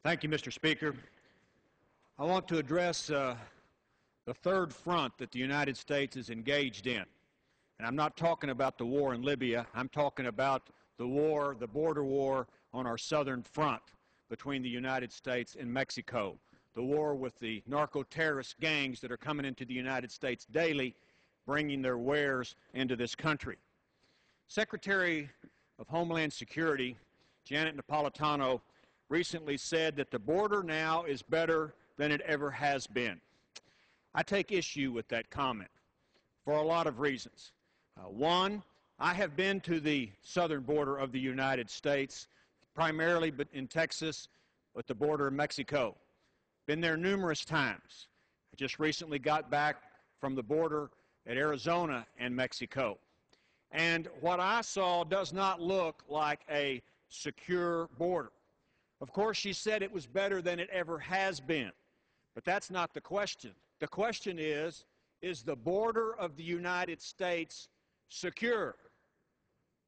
Thank you, Mr. Speaker. I want to address the third front that the United States is engaged in. And I'm not talking about the war in Libya. I'm talking about the war, the border war on our southern front between the United States and Mexico. The war with the narco-terrorist gangs that are coming into the United States daily, bringing their wares into this country. Secretary of Homeland Security, Janet Napolitano, recently said that the border now is better than it ever has been. I take issue with that comment for a lot of reasons. One, I have been to the southern border of the United States, primarily in Texas, at the border of Mexico. Been there numerous times. I just recently got back from the border at Arizona and Mexico. And what I saw does not look like a secure border. Of course, she said it was better than it ever has been. But that's not the question. The question is the border of the United States secure?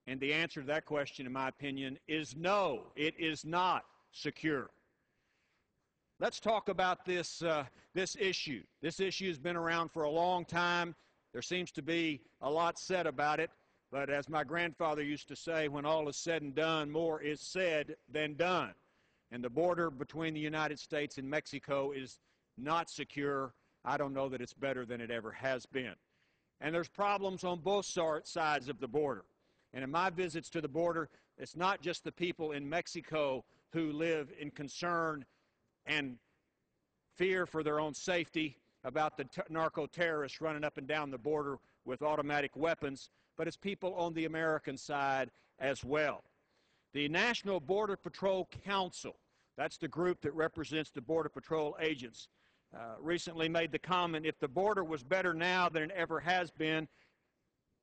And the answer to that question, in my opinion, is no, it is not secure. Let's talk about this issue. This issue has been around for a long time. There seems to be a lot said about it. But as my grandfather used to say, when all is said and done, more is said than done. And the border between the United States and Mexico is not secure. I don't know that it's better than it ever has been. And there's problems on both sides of the border. And in my visits to the border, it's not just the people in Mexico who live in concern and fear for their own safety about the narco-terrorists running up and down the border with automatic weapons, but it's people on the American side as well. The National Border Patrol Council, that's the group that represents the Border Patrol agents, recently made the comment, if the border was better now than it ever has been,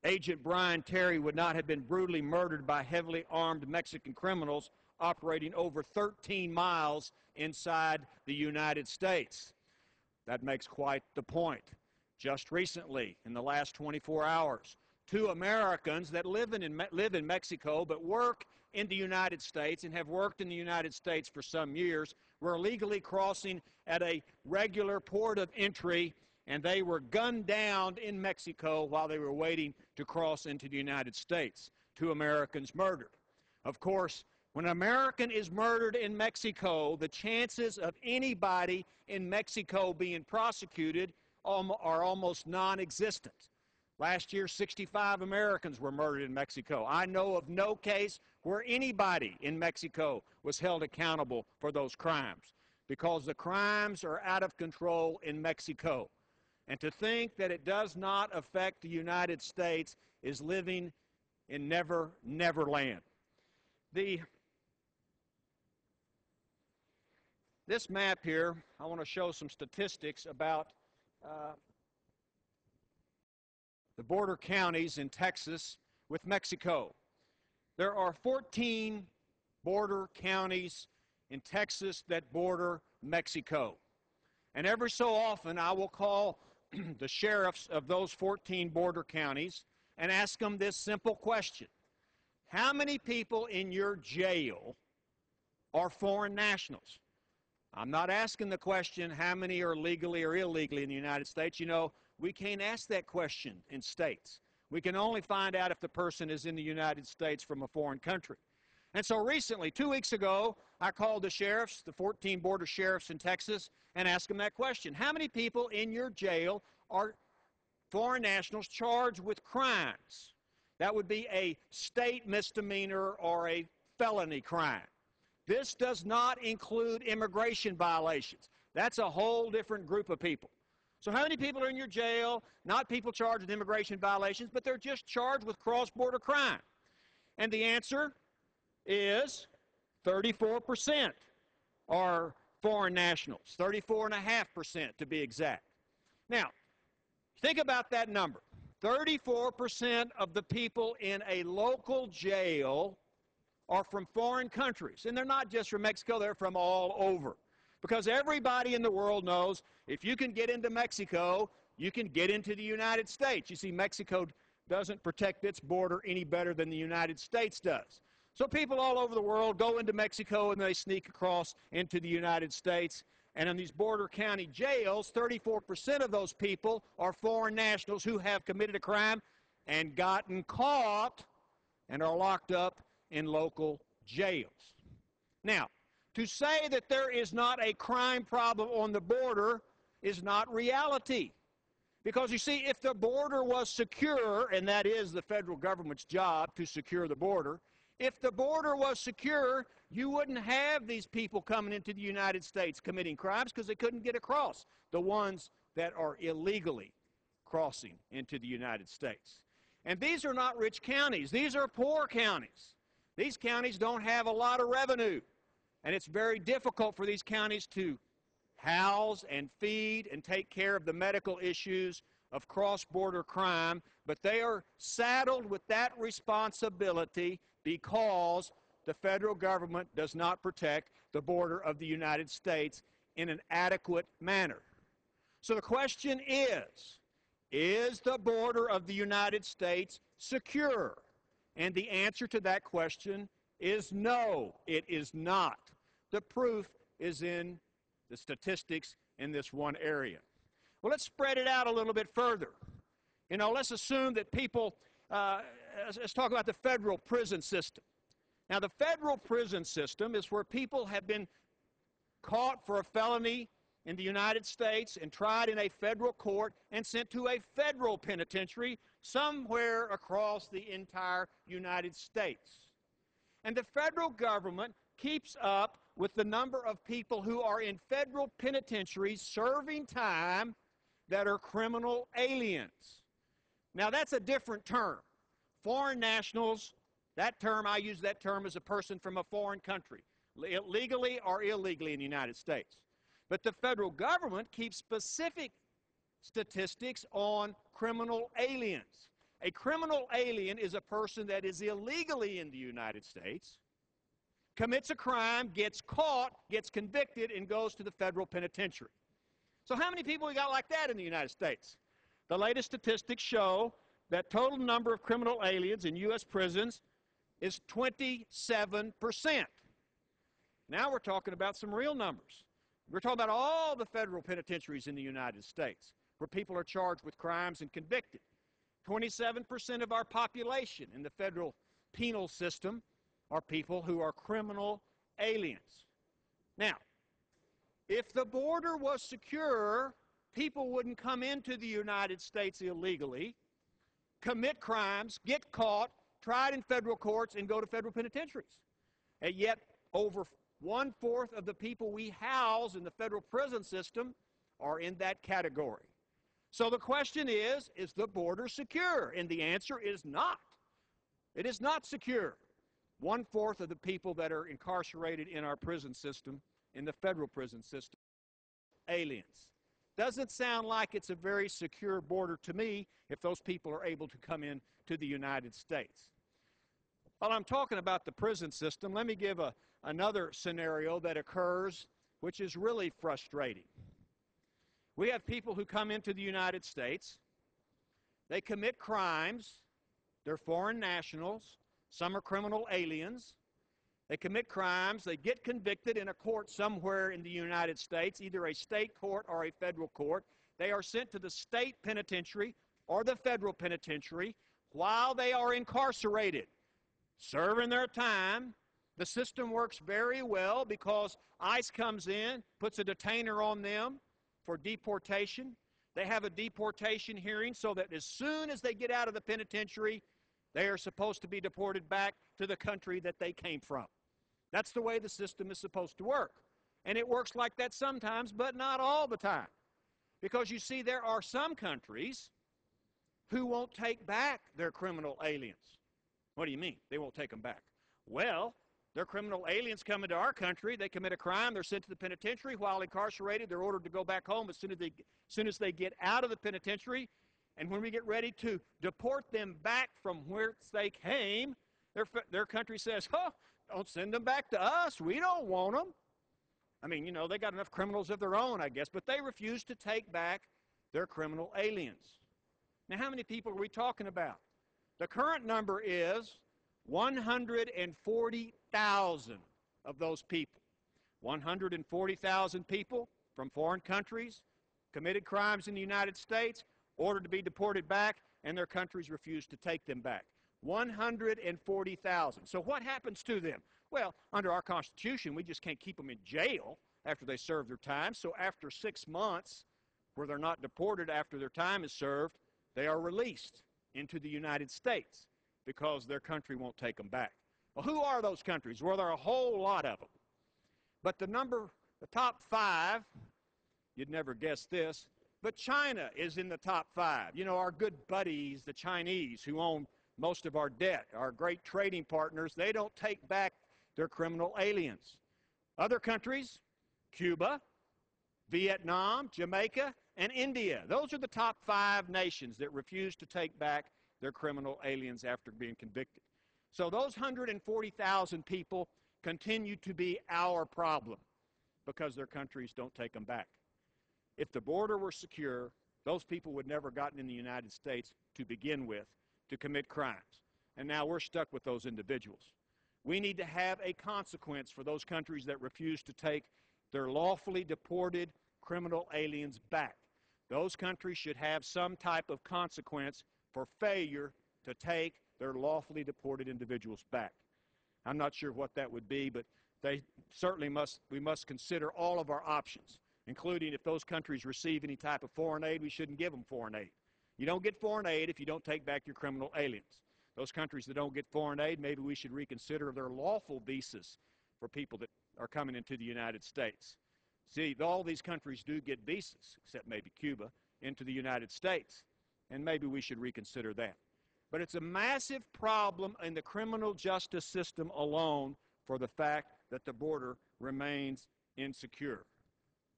Agent Brian Terry would not have been brutally murdered by heavily armed Mexican criminals operating over 13 miles inside the United States. That makes quite the point. Just recently, in the last 24 hours, 2 Americans that live in Mexico but work in the United States and have worked in the United States for some years were illegally crossing at a regular port of entry, and they were gunned down in Mexico while they were waiting to cross into the United States. 2 Americans murdered. Of course, when an American is murdered in Mexico, the chances of anybody in Mexico being prosecuted are almost non-existent. Last year, 65 Americans were murdered in Mexico. I know of no case where anybody in Mexico was held accountable for those crimes because the crimes are out of control in Mexico. And to think that it does not affect the United States is living in never land. This map here, I want to show some statistics about the border counties in Texas with Mexico. There are 14 border counties in Texas that border Mexico. And every so often I will call the sheriffs of those 14 border counties and ask them this simple question. How many people in your jail are foreign nationals? I'm not asking the question how many are legally or illegally in the United States. You know, we can't ask that question in states. We can only find out if the person is in the United States from a foreign country. And so recently, 2 weeks ago, I called the sheriffs, the 14 border sheriffs in Texas, and asked them that question. How many people in your jail are foreign nationals charged with crimes? That would be a state misdemeanor or a felony crime. This does not include immigration violations. That's a whole different group of people. So how many people are in your jail, not people charged with immigration violations, but they're just charged with cross-border crime? And the answer is 34% are foreign nationals, 34.5% to be exact. Now, think about that number. 34% of the people in a local jail are from foreign countries. And they're not just from Mexico, they're from all over. Because everybody in the world knows if you can get into Mexico, you can get into the United States. You see, Mexico doesn't protect its border any better than the United States does. So people all over the world go into Mexico and they sneak across into the United States. And in these border county jails, 34% of those people are foreign nationals who have committed a crime and gotten caught and are locked up in local jails. Now, to say that there is not a crime problem on the border is not reality. Because you see, if the border was secure, and that is the federal government's job to secure the border, if the border was secure, you wouldn't have these people coming into the United States committing crimes because they couldn't get across, the ones that are illegally crossing into the United States. And these are not rich counties. These are poor counties. These counties don't have a lot of revenue. And it's very difficult for these counties to house and feed and take care of the medical issues of cross-border crime, but they are saddled with that responsibility because the federal government does not protect the border of the United States in an adequate manner. So the question is the border of the United States secure? And the answer to that question is no, it is not. The proof is in the statistics in this one area. Well, let's spread it out a little bit further. You know, let's assume that people, let's talk about the federal prison system. Now, the federal prison system is where people have been caught for a felony in the United States and tried in a federal court and sent to a federal penitentiary somewhere across the entire United States. And the federal government keeps up with the number of people who are in federal penitentiaries serving time that are criminal aliens. Now, that's a different term. Foreign nationals, that term, I use that term as a person from a foreign country, legally or illegally in the United States. But the federal government keeps specific statistics on criminal aliens. A criminal alien is a person that is illegally in the United States, commits a crime, gets caught, gets convicted, and goes to the federal penitentiary. So how many people we got like that in the United States? The latest statistics show that total number of criminal aliens in U.S. prisons is 27%. Now we're talking about some real numbers. We're talking about all the federal penitentiaries in the United States where people are charged with crimes and convicted. 27% of our population in the federal penal system are people who are criminal aliens. Now, if the border was secure, people wouldn't come into the United States illegally, commit crimes, get caught, tried in federal courts, and go to federal penitentiaries. And yet, over 1/4 of the people we house in the federal prison system are in that category. So the question is the border secure? And the answer is not. It is not secure. 1/4 of the people that are incarcerated in our prison system, in the federal prison system, aliens. Doesn't sound like it's a very secure border to me if those people are able to come in to the United States. While I'm talking about the prison system, let me give another scenario that occurs which is really frustrating. We have people who come into the United States, they commit crimes, they're foreign nationals, some are criminal aliens, they commit crimes, they get convicted in a court somewhere in the United States, either a state court or a federal court. They are sent to the state penitentiary or the federal penitentiary while they are incarcerated, serving their time. The system works very well because ICE comes in, puts a detainer on them for deportation. They have a deportation hearing so that as soon as they get out of the penitentiary, they are supposed to be deported back to the country that they came from. That's the way the system is supposed to work. And it works like that sometimes, but not all the time. Because you see, there are some countries who won't take back their criminal aliens. What do you mean? They won't take them back. Well, they're criminal aliens come into our country, they commit a crime, they're sent to the penitentiary. While incarcerated, they're ordered to go back home as soon as they get out of the penitentiary. And when we get ready to deport them back from where they came, their country says, oh, don't send them back to us. We don't want them. I mean, you know, they got enough criminals of their own, I guess, but they refuse to take back their criminal aliens. Now, how many people are we talking about? The current number is 140,000 of those people, 140,000 people from foreign countries, committed crimes in the United States, ordered to be deported back, and their countries refused to take them back. 140,000. So what happens to them? Well, under our Constitution, we just can't keep them in jail after they serve their time. So after 6 months, where they're not deported after their time is served, they are released into the United States because their country won't take them back. Well, who are those countries? Well, there are a whole lot of them. But the top 5, you'd never guess this, but China is in the top 5. You know, our good buddies, the Chinese, who own most of our debt, our great trading partners, they don't take back their criminal aliens. Other countries, Cuba, Vietnam, Jamaica, and India. Those are the top 5 nations that refuse to take back their criminal aliens after being convicted. So those 140,000 people continue to be our problem because their countries don't take them back. If the border were secure, those people would never have gotten in the United States to begin with to commit crimes. And now we're stuck with those individuals. We need to have a consequence for those countries that refuse to take their lawfully deported criminal aliens back. Those countries should have some type of consequence for failure to take their lawfully deported individuals back. I'm not sure what that would be, but we must consider all of our options, including if those countries receive any type of foreign aid, we shouldn't give them foreign aid. You don't get foreign aid if you don't take back your criminal aliens. Those countries that don't get foreign aid, maybe we should reconsider their lawful visas for people that are coming into the United States. See, all these countries do get visas, except maybe Cuba, into the United States, and maybe we should reconsider that. But it's a massive problem in the criminal justice system alone for the fact that the border remains unsecure.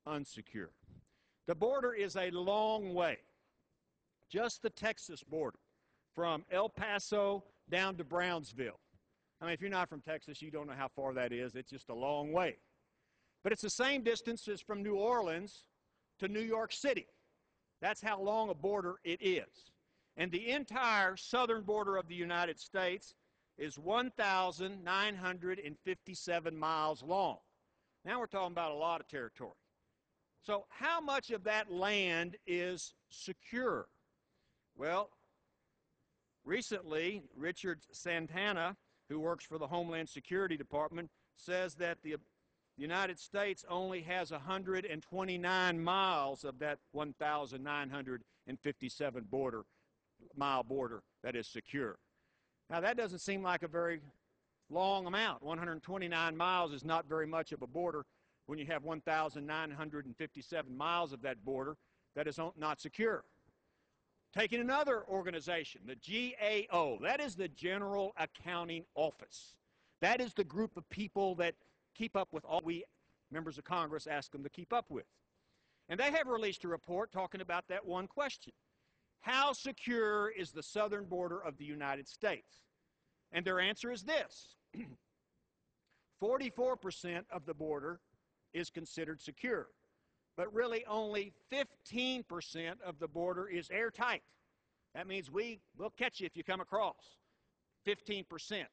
The border is a long way. Just the Texas border, from El Paso down to Brownsville. I mean, if you're not from Texas, you don't know how far that is. It's just a long way. But it's the same distance as from New Orleans to New York City. That's how long a border it is. And the entire southern border of the United States is 1,957 miles long. Now we're talking about a lot of territory. So how much of that land is secure? Well, recently, Richard Santana, who works for the Homeland Security Department, says that the United States only has 129 miles of that 1,957 mile border that is secure. Now, that doesn't seem like a very long amount. 129 miles is not very much of a border when you have 1,957 miles of that border that is not secure. Taking another organization, the GAO, that is the General Accounting Office. That is the group of people that keep up with all we members of Congress ask them to keep up with. And they have released a report talking about that one question. How secure is the southern border of the United States? And their answer is this. 44% of the border is considered secure. But really only 15% of the border is airtight. That means we'll catch you if you come across 15%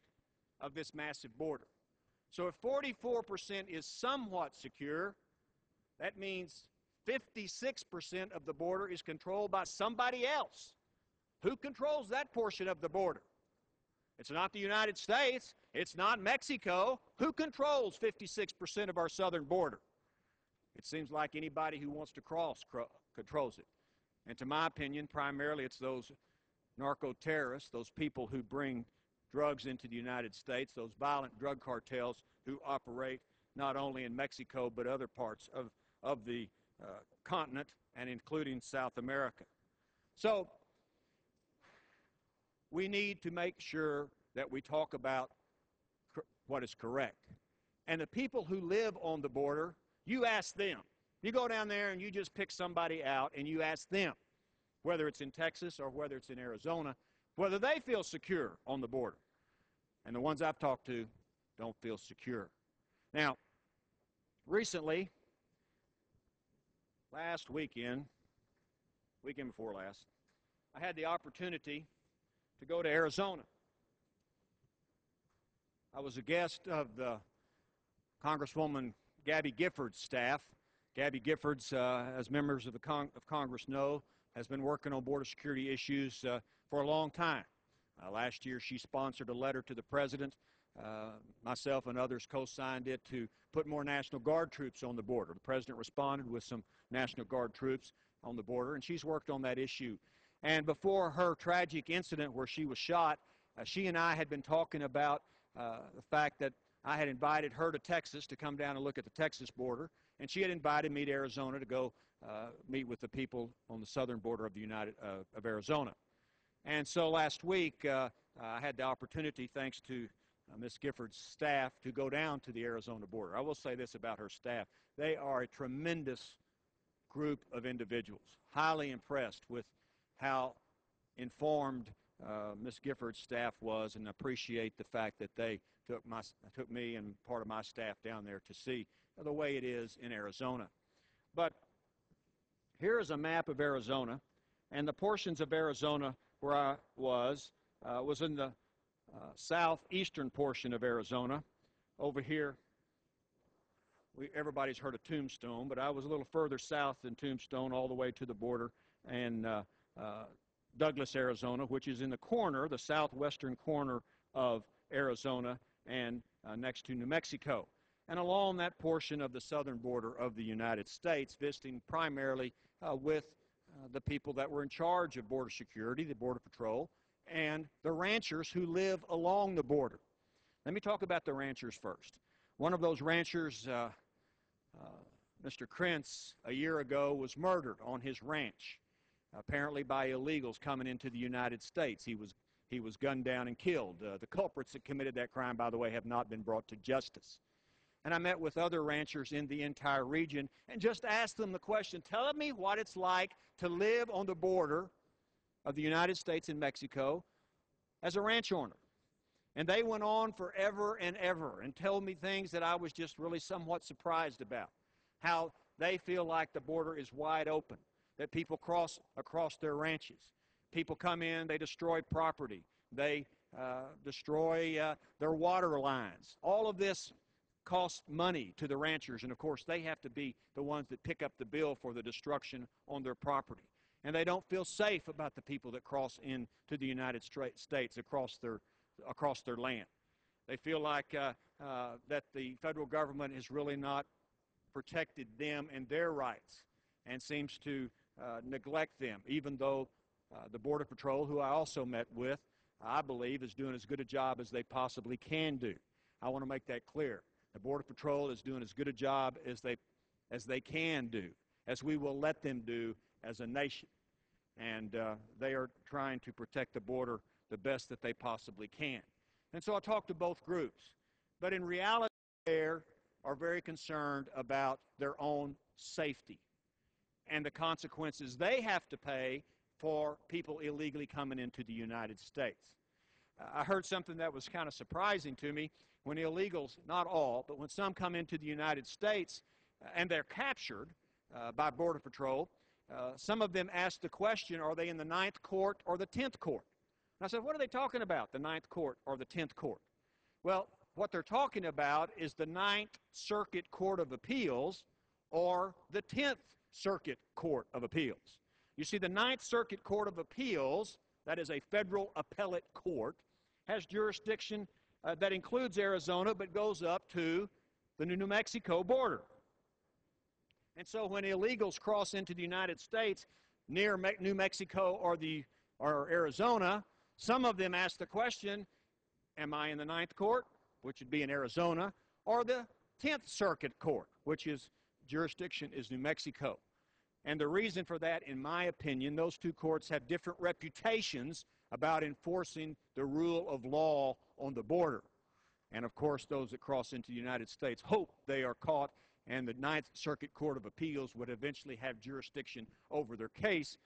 of this massive border. So if 44% is somewhat secure, that means 56% of the border is controlled by somebody else. Who controls that portion of the border? It's not the United States. It's not Mexico. Who controls 56% of our southern border? It seems like anybody who wants to cross controls it. And to my opinion, primarily it's those narco-terrorists, those people who bring drugs into the United States, those violent drug cartels who operate not only in Mexico but other parts of the continent and including South America. So we need to make sure that we talk about what is correct. And the people who live on the border, you ask them. You go down there and you just pick somebody out and you ask them, whether it's in Texas or whether it's in Arizona, whether they feel secure on the border. And the ones I've talked to don't feel secure. Now, recently, last weekend before last, I had the opportunity to go to Arizona. I was a guest of the Congresswoman Gabby Gifford's staff. Gabby Giffords, as members of Congress know, has been working on border security issues for a long time. Last year, she sponsored a letter to the President. Myself and others co-signed it to put more National Guard troops on the border. The President responded with some National Guard troops on the border, and she's worked on that issue. And before her tragic incident where she was shot, she and I had been talking about the fact that I had invited her to Texas to come down and look at the Texas border, and she had invited me to Arizona to go meet with the people on the southern border of Arizona. And so last week, I had the opportunity, thanks to Ms. Gifford's staff, to go down to the Arizona border. I will say this about her staff. They are a tremendous group of individuals. Highly impressed with how informed Ms. Gifford's staff was, and appreciate the fact that they took me and part of my staff down there to see the way it is in Arizona. But here is a map of Arizona, and the portions of Arizona where I was in the southeastern portion of Arizona. Over here, everybody's heard of Tombstone, but I was a little further south than Tombstone, all the way to the border, and Douglas, Arizona, which is in the corner, the southwestern corner of Arizona, and next to New Mexico. And along that portion of the southern border of the United States, visiting primarily with the people that were in charge of border security, the Border Patrol, and the ranchers who live along the border. Let me talk about the ranchers first. One of those ranchers, Mr. Krentz, a year ago was murdered on his ranch, apparently by illegals coming into the United States. He was gunned down and killed. The culprits that committed that crime, by the way, have not been brought to justice. And I met with other ranchers in the entire region and just asked them the question, tell me what it's like to live on the border of the United States and Mexico as a ranch owner. And they went on forever and ever and told me things that I was just really somewhat surprised about. How they feel like the border is wide open, that people cross across their ranches. People come in, they destroy property, they destroy their water lines. All of this costs money to the ranchers, and of course they have to be the ones that pick up the bill for the destruction on their property. And they don't feel safe about the people that cross into the United States across their land. They feel like that the federal government has really not protected them and their rights, and seems to neglect them, even though the Border Patrol, who I also met with, I believe is doing as good a job as they possibly can do. I want to make that clear. The Border Patrol is doing as good a job as they can do, as we will let them do as a nation. And they are trying to protect the border the best that they possibly can. And so I talked to both groups. But in reality, they are very concerned about their own safety and the consequences they have to pay for people illegally coming into the United States. I heard something that was kind of surprising to me. When illegals, not all, but when some come into the United States and they're captured by Border Patrol, some of them ask the question, are they in the 9th Court or the 10th Court? And I said, what are they talking about, the 9th Court or the 10th Court? Well, what they're talking about is the 9th Circuit Court of Appeals or the 10th Circuit Court of Appeals. You see, the 9th Circuit Court of Appeals, that is a federal appellate court, has jurisdiction that includes Arizona, but goes up to the New Mexico border. And so when illegals cross into the United States near New Mexico or Arizona, some of them ask the question, am I in the 9th Court, which would be in Arizona, or the 10th Circuit Court, which is jurisdiction is New Mexico? And the reason for that, in my opinion, those two courts have different reputations about enforcing the rule of law on the border. And of course, those that cross into the United States hope they are caught, and the 9th Circuit Court of Appeals would eventually have jurisdiction over their case,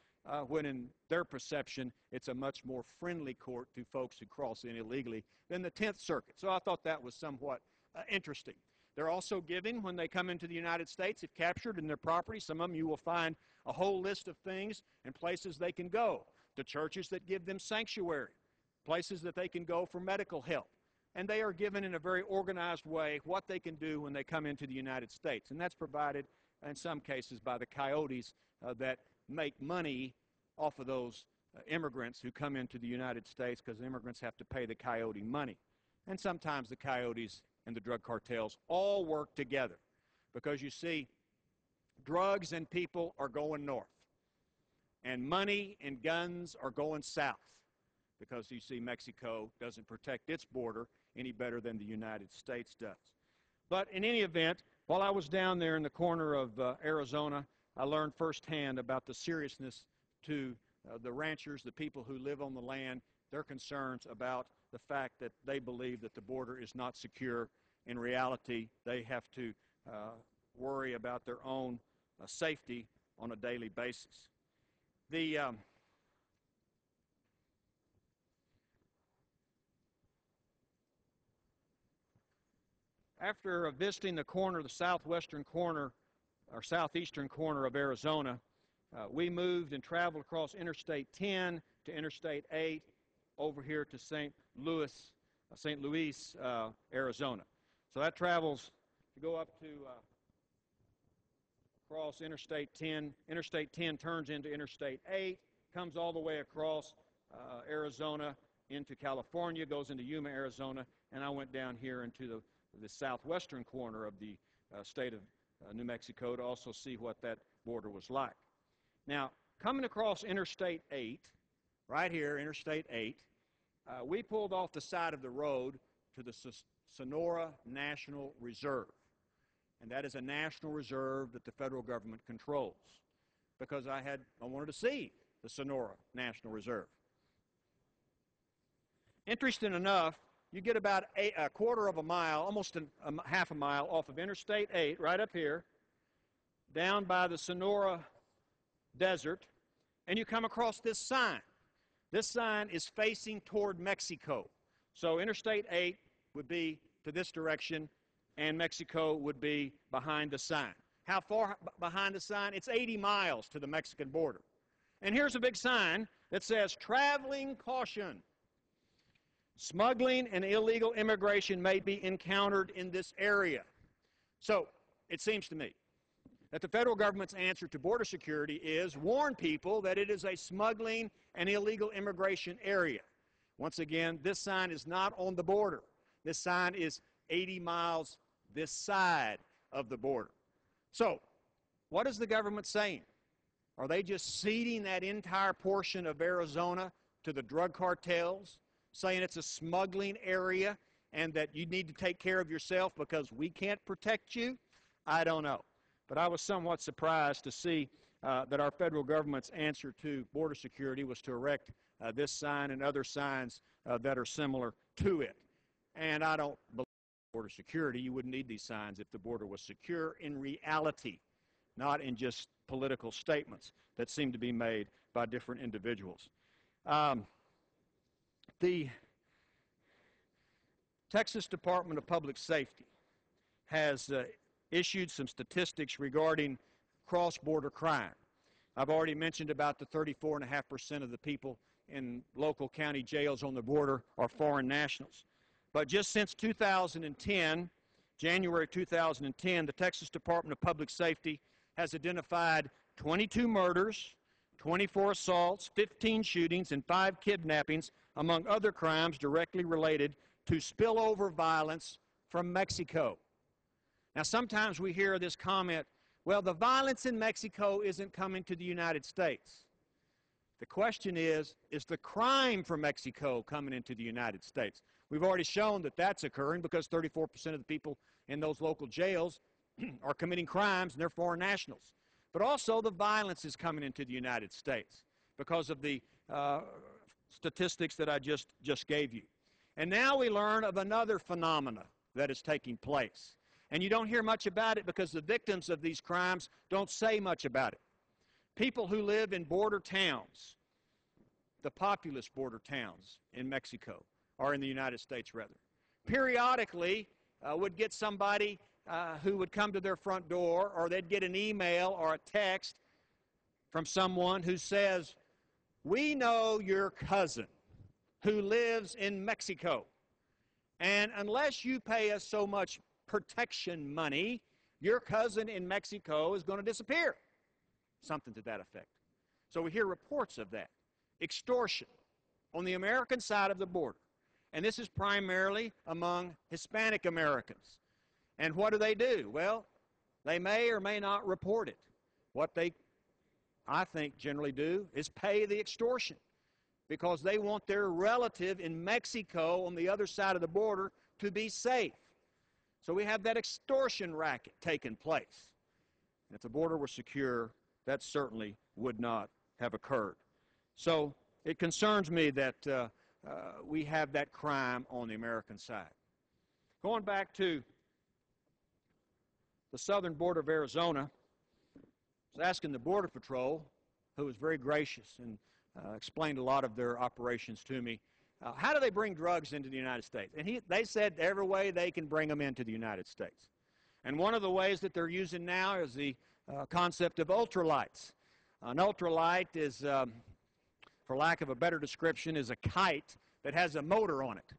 when in their perception, it's a much more friendly court to folks who cross in illegally than the 10th Circuit. So I thought that was somewhat interesting. They're also given, when they come into the United States, if captured in their property, some of them you will find a whole list of things and places they can go. The churches that give them sanctuary, places that they can go for medical help, and they are given in a very organized way what they can do when they come into the United States. And that's provided, in some cases, by the coyotes that make money off of those immigrants who come into the United States, because immigrants have to pay the coyote money. And sometimes the coyotes and the drug cartels all work together, because you see, drugs and people are going north, and money and guns are going south, because you see Mexico doesn't protect its border any better than the United States does. But in any event, while I was down there in the corner of Arizona, I learned firsthand about the seriousness to the ranchers, the people who live on the land, their concerns about the fact that they believe that the border is not secure. In reality, they have to worry about their own safety on a daily basis. After visiting the southwestern corner, or southeastern corner of Arizona, we moved and traveled across Interstate 10 to Interstate 8 over here to St. Louis, Arizona. So that travels to go up to across Interstate 10. Interstate 10 turns into Interstate 8, comes all the way across Arizona into California, goes into Yuma, Arizona, and I went down here into the southwestern corner of the state of New Mexico to also see what that border was like. Now, coming across Interstate 8, right here, Interstate 8, we pulled off the side of the road to the Sonora National Reserve. And that is a national reserve that the federal government controls, because I wanted to see the Sonora National Reserve. Interesting enough, you get about a quarter of a mile, almost half a mile off of Interstate 8, right up here, down by the Sonora Desert, and you come across this sign. This sign is facing toward Mexico. So Interstate 8 would be to this direction, and Mexico would be behind the sign. How far behind the sign? It's 80 miles to the Mexican border. And here's a big sign that says, "Traveling caution. Smuggling and illegal immigration may be encountered in this area." So it seems to me that the federal government's answer to border security is warn people that it is a smuggling and illegal immigration area. Once again, this sign is not on the border. This sign is 80 miles this side of the border. So what is the government saying? Are they just ceding that entire portion of Arizona to the drug cartels, saying it's a smuggling area and that you need to take care of yourself because we can't protect you? I don't know. But I was somewhat surprised to see that our federal government's answer to border security was to erect this sign and other signs that are similar to it. And I don't believe in border security. You wouldn't need these signs if the border was secure in reality, not in just political statements that seem to be made by different individuals. The Texas Department of Public Safety has issued some statistics regarding cross-border crime. I've already mentioned about the 34.5% of the people in local county jails on the border are foreign nationals. But just since 2010, January 2010, the Texas Department of Public Safety has identified 22 murders, 24 assaults, 15 shootings, and 5 kidnappings, among other crimes directly related to spillover violence from Mexico. Now, sometimes we hear this comment, well, the violence in Mexico isn't coming to the United States. The question is the crime from Mexico coming into the United States? We've already shown that that's occurring because 34% of the people in those local jails are committing crimes and they're foreign nationals. But also the violence is coming into the United States because of the statistics that I just gave you. And now we learn of another phenomena that is taking place. And you don't hear much about it because the victims of these crimes don't say much about it. People who live in border towns, the populous border towns in Mexico, or in the United States rather, periodically would get somebody who would come to their front door, or they'd get an email or a text from someone who says, "We know your cousin who lives in Mexico, And unless you pay us so much protection money, your cousin in Mexico is going to disappear. Something to that effect. So we hear reports of that. Extortion on the American side of the border. And this is primarily among Hispanic Americans. And what do? Well, they may or may not report it. What they, I think, generally do is pay the extortion because they want their relative in Mexico on the other side of the border to be safe. So we have that extortion racket taking place. And if the border were secure, that certainly would not have occurred. So it concerns me that we have that crime on the American side. Going back to the southern border of Arizona, I was asking the Border Patrol, who was very gracious and explained a lot of their operations to me, how do they bring drugs into the United States? And they said every way they can bring them into the United States. And one of the ways that they're using now is the concept of ultralights. An ultralight is, for lack of a better description, is a kite that has a motor on it.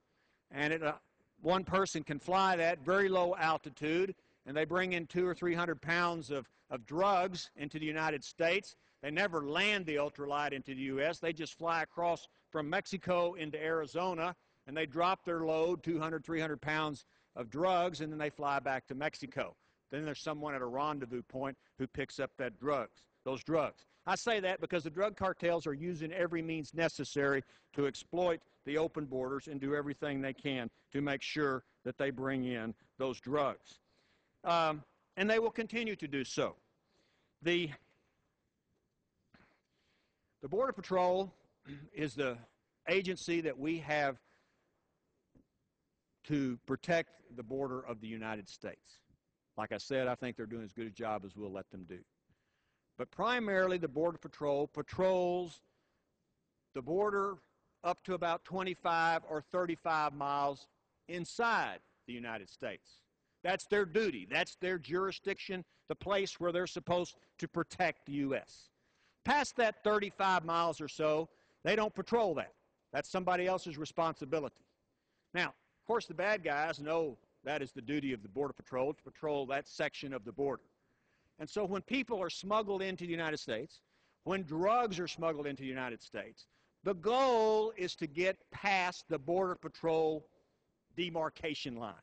And one person can fly that very low altitude, and they bring in 200 or 300 pounds of drugs into the United States. They never land the ultralight into the U.S. They just fly across from Mexico into Arizona, and they drop their load, 200, 300 pounds of drugs, and then they fly back to Mexico. Then there's someone at a rendezvous point who picks up those drugs. I say that because the drug cartels are using every means necessary to exploit the open borders and do everything they can to make sure that they bring in those drugs. And they will continue to do so. The Border Patrol is the agency that we have to protect the border of the United States. Like I said, I think they're doing as good a job as we'll let them do. But primarily the Border Patrol patrols the border up to about 25 or 35 miles inside the United States. That's their duty. That's their jurisdiction, the place where they're supposed to protect the U.S. Past that 35 miles or so, they don't patrol that. That's somebody else's responsibility. Now, of course, the bad guys know that is the duty of the Border Patrol, to patrol that section of the border. And so when people are smuggled into the United States, when drugs are smuggled into the United States, the goal is to get past the Border Patrol demarcation line.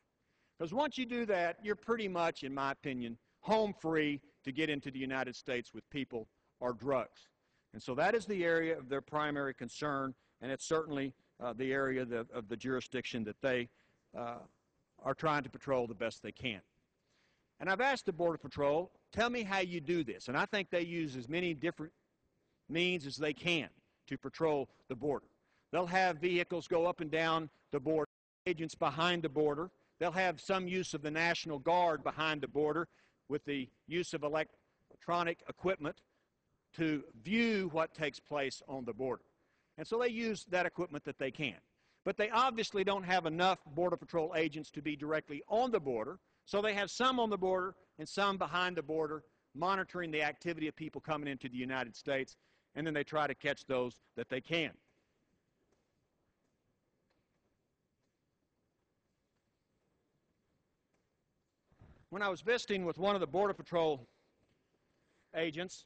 Because once you do that, you're pretty much, in my opinion, home free to get into the United States with people or drugs. And so that is the area of their primary concern, and it's certainly the area of the jurisdiction that they are trying to patrol the best they can. And I've asked the Border Patrol, tell me how you do this. And I think they use as many different means as they can to patrol the border. They'll have vehicles go up and down the border, agents behind the border. They'll have some use of the National Guard behind the border with the use of electronic equipment to view what takes place on the border. And so they use that equipment that they can. But they obviously don't have enough Border Patrol agents to be directly on the border, so they have some on the border and some behind the border monitoring the activity of people coming into the United States, and then they try to catch those that they can. When I was visiting with one of the Border Patrol agents,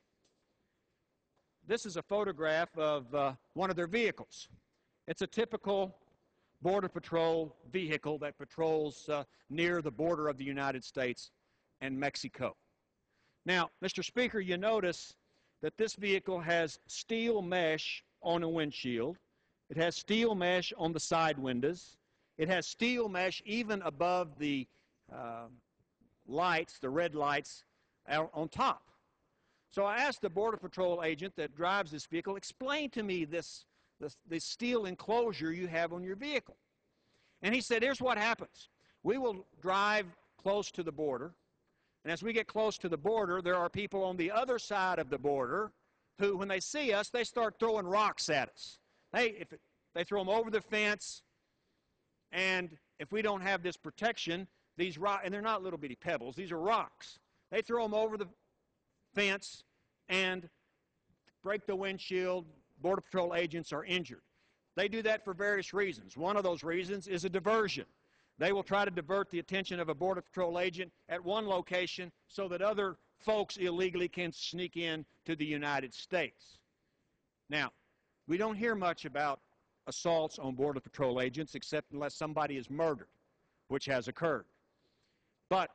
this is a photograph of one of their vehicles. It's a typical Border Patrol vehicle that patrols near the border of the United States and Mexico. Now, Mr. Speaker, you notice that this vehicle has steel mesh on a windshield. It has steel mesh on the side windows. It has steel mesh even above the lights, the red lights, on top. So I asked the Border Patrol agent that drives this vehicle, explain to me this steel enclosure you have on your vehicle. And he said, here's what happens. We will drive close to the border, and as we get close to the border, there are people on the other side of the border who, when they see us, they start throwing rocks at us. They throw them over the fence, and if we don't have this protection, these rocks, and they're not little bitty pebbles, these are rocks. They throw them over the fence and break the windshield. Border Patrol agents are injured. They do that for various reasons. One of those reasons is a diversion. They will try to divert the attention of a Border Patrol agent at one location so that other folks illegally can sneak in to the United States. Now, we don't hear much about assaults on Border Patrol agents except unless somebody is murdered, which has occurred. But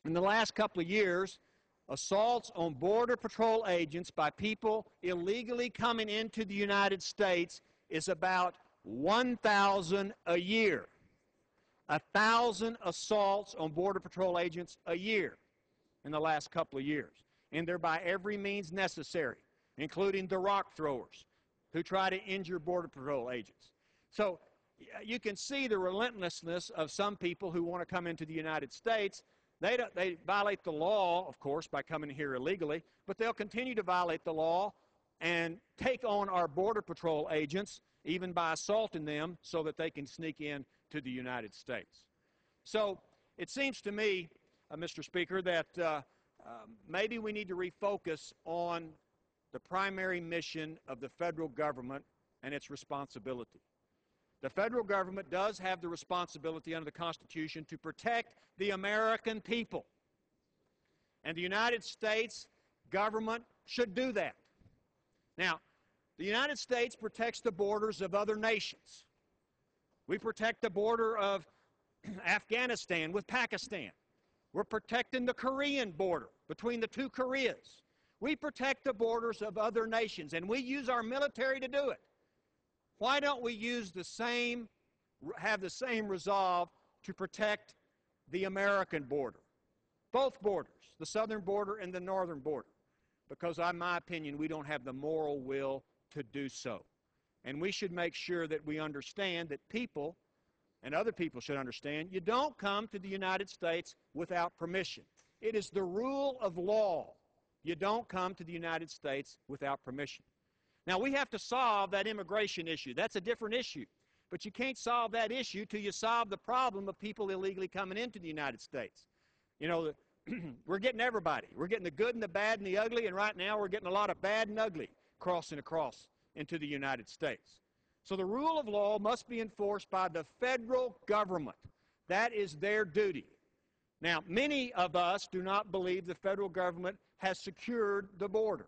in the last couple of years, assaults on Border Patrol agents by people illegally coming into the United States is about 1,000 a year. 1,000 assaults on Border Patrol agents a year in the last couple of years. And they're by every means necessary, including the rock throwers who try to injure Border Patrol agents. So you can see the relentlessness of some people who want to come into the United States. They violate the law, of course, by coming here illegally, but they'll continue to violate the law and take on our Border Patrol agents, even by assaulting them, so that they can sneak in to the United States. So it seems to me, Mr. Speaker, that maybe we need to refocus on the primary mission of the federal government and its responsibility. The federal government does have the responsibility under the Constitution to protect the American people. And the United States government should do that. Now, the United States protects the borders of other nations. We protect the border of Afghanistan with Pakistan. We're protecting the Korean border between the two Koreas. We protect the borders of other nations, and we use our military to do it. Why don't we have the same resolve to protect the American border? Both borders, the southern border and the northern border. Because in my opinion, we don't have the moral will to do so. And we should make sure that we understand that people, and other people should understand, you don't come to the United States without permission. It is the rule of law. You don't come to the United States without permission. Now, we have to solve that immigration issue. That's a different issue. But you can't solve that issue till you solve the problem of people illegally coming into the United States. You know, we're getting everybody. We're getting the good and the bad and the ugly, and right now we're getting a lot of bad and ugly crossing across into the United States. So the rule of law must be enforced by the federal government. That is their duty. Now, many of us do not believe the federal government has secured the border.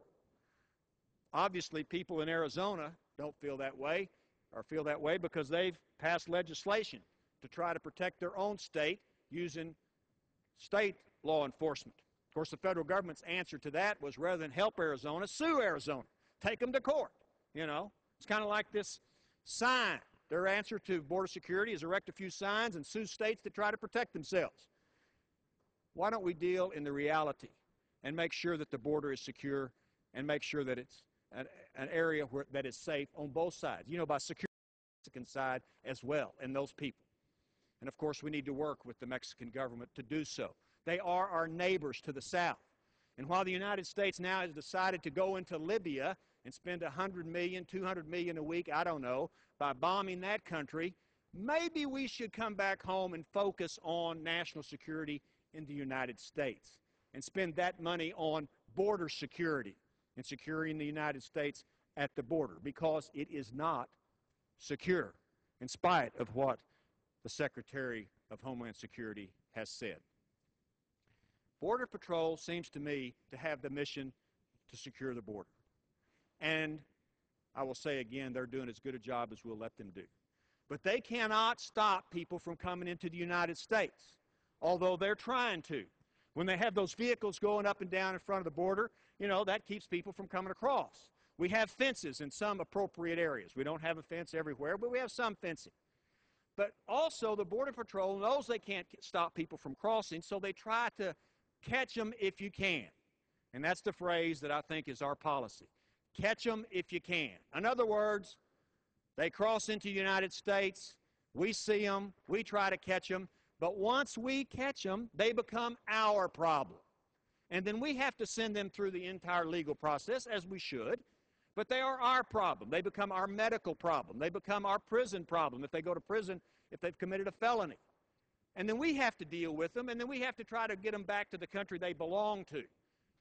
Obviously, people in Arizona don't feel that way, or feel that way because they've passed legislation to try to protect their own state using state law enforcement. Of course, the federal government's answer to that was, rather than help Arizona, sue Arizona. Take them to court, you know. It's kind of like this sign. Their answer to border security is erect a few signs and sue states that try to protect themselves. Why don't we deal in the reality and make sure that the border is secure and make sure that it's an area that is safe on both sides, you know, by securing the Mexican side as well and those people. And of course, we need to work with the Mexican government to do so. They are our neighbors to the south. And while the United States now has decided to go into Libya and spend $100 million, $200 million a week, I don't know, by bombing that country, maybe we should come back home and focus on national security in the United States and spend that money on border security and securing the United States at the border, because it is not secure, in spite of what the Secretary of Homeland Security has said. Border Patrol seems to me to have the mission to secure the border. And I will say again, they're doing as good a job as we'll let them do. But they cannot stop people from coming into the United States, although they're trying to. When they have those vehicles going up and down in front of the border, you know, that keeps people from coming across. We have fences in some appropriate areas. We don't have a fence everywhere, but we have some fencing. But also, the Border Patrol knows they can't stop people from crossing, so they try to catch them if you can. And that's the phrase that I think is our policy. Catch them if you can. In other words, they cross into the United States, we see them, we try to catch them, but once we catch them, they become our problem. And then we have to send them through the entire legal process, as we should, but they are our problem. They become our medical problem. They become our prison problem if they go to prison, if they've committed a felony. And then we have to deal with them, and then we have to try to get them back to the country they belong to,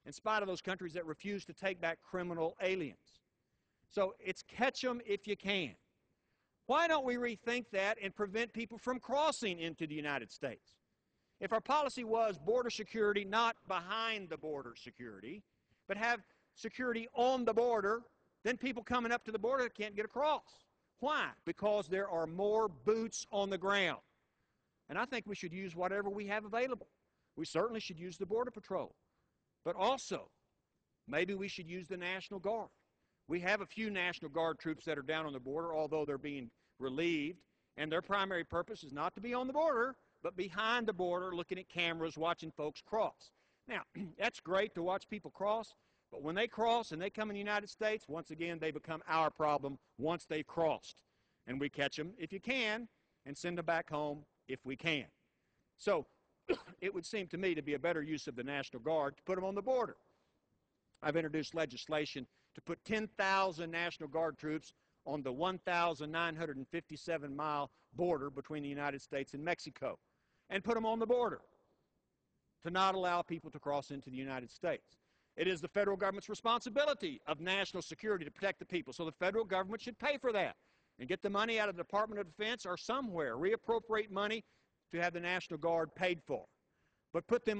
in spite of those countries that refuse to take back criminal aliens. So it's catch them if you can. Why don't we rethink that and prevent people from crossing into the United States? If our policy was border security, not behind the border security, but have security on the border, then people coming up to the border can't get across. Why? Because there are more boots on the ground. And I think we should use whatever we have available. We certainly should use the Border Patrol. But also, maybe we should use the National Guard. We have a few National Guard troops that are down on the border, although they're being relieved, and their primary purpose is not to be on the border, but behind the border, looking at cameras, watching folks cross. Now, that's great to watch people cross, but when they cross and they come in the United States, once again, they become our problem once they've crossed. And we catch them, if you can, and send them back home if we can. So it would seem to me to be a better use of the National Guard to put them on the border. I've introduced legislation to put 10,000 National Guard troops on the 1,957-mile border between the United States and Mexico, and put them on the border to not allow people to cross into the United States. It is the federal government's responsibility of national security to protect the people, so the federal government should pay for that and get the money out of the Department of Defense or somewhere, reappropriate money to have the National Guard paid for. But put them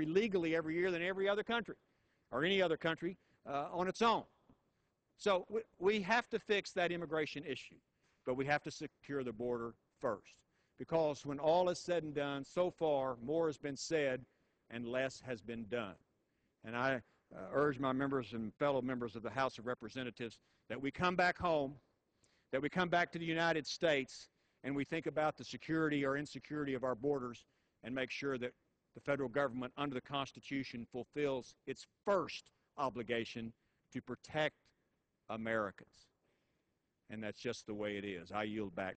legally every year than every other country or any other country on its own. So we have to fix that immigration issue, but we have to secure the border first, because when all is said and done, so far more has been said and less has been done. And I urge my members and fellow members of the House of Representatives that we come back home, that we come back to the United States, and we think about the security or insecurity of our borders and make sure that the federal government under the Constitution fulfills its first obligation to protect Americans. And that's just the way it is. I yield back.